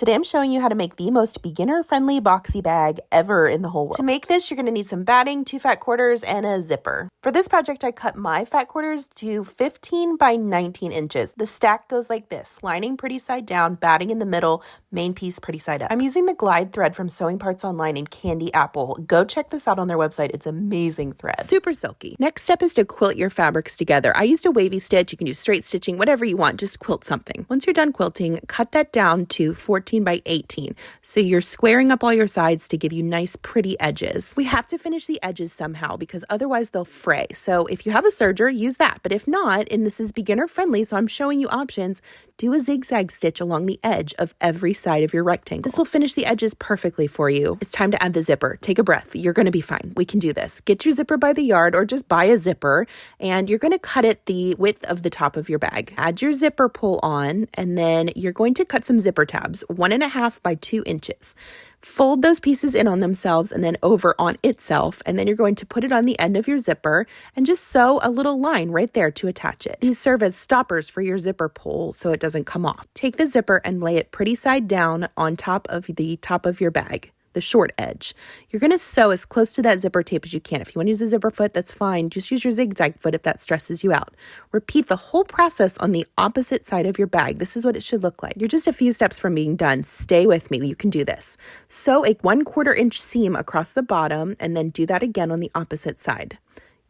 Today I'm showing you how to make the most beginner-friendly boxy bag ever in the whole world. To make this, you're going to need some batting, 2 fat quarters, and a zipper. For this project, I cut my fat quarters to 15 by 19 inches. The stack goes like this, lining pretty side down, batting in the middle, main piece pretty side up. I'm using the glide thread from Sewing Parts Online in Candy Apple. Go check this out on their website. It's amazing thread. Super silky. Next step is to quilt your fabrics together. I used a wavy stitch. You can do straight stitching, whatever you want. Just quilt something. Once you're done quilting, cut that down to 14 by 18. So you're squaring up all your sides to give you nice pretty edges. We have to finish the edges somehow because otherwise they'll fray. So if you have a serger, use that. But if not, and this is beginner friendly, so I'm showing you options, do a zigzag stitch along the edge of every side of your rectangle. This will finish the edges perfectly for you. It's time to add the zipper. Take a breath. You're going to be fine. We can do this. Get your zipper by the yard or just buy a zipper and you're going to cut it the width of the top of your bag. Add your zipper pull on and then you're going to cut some zipper tabs, 1.5 by 2 inches. Fold those pieces in on themselves and then over on itself, and then you're going to put it on the end of your zipper and just sew a little line right there to attach it. These serve as stoppers for your zipper pull so it doesn't come off. Take the zipper and lay it pretty side down on top of the top of your bag, the short edge. You're going to sew as close to that zipper tape as you can. If you want to use a zipper foot, that's fine. Just use your zigzag foot if that stresses you out. Repeat the whole process on the opposite side of your bag. This is what it should look like. You're just a few steps from being done. Stay with me. You can do this. Sew a 1/4 inch seam across the bottom and then do that again on the opposite side.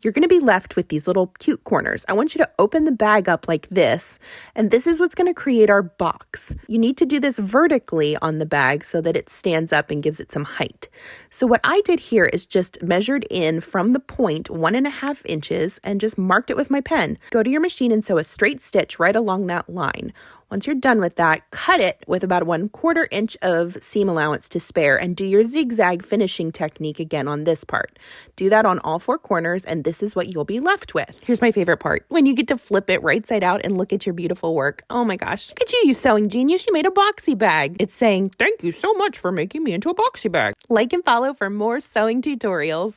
You're going to be left with these little cute corners. I want you to open the bag up like this, and this is what's going to create our box. You need to do this vertically on the bag so that it stands up and gives it some height. So what I did here is just measured in from the point 1.5 inches and just marked it with my pen. Go to your machine and sew a straight stitch right along that line. Once you're done with that, cut it with about 1/4 inch of seam allowance to spare and do your zigzag finishing technique again on this part. Do that on all 4 corners and this is what you'll be left with. Here's my favorite part, when you get to flip it right side out and look at your beautiful work. Oh my gosh, look at you sewing genius. You made a boxy bag. It's saying, thank you so much for making me into a boxy bag. Like and follow for more sewing tutorials.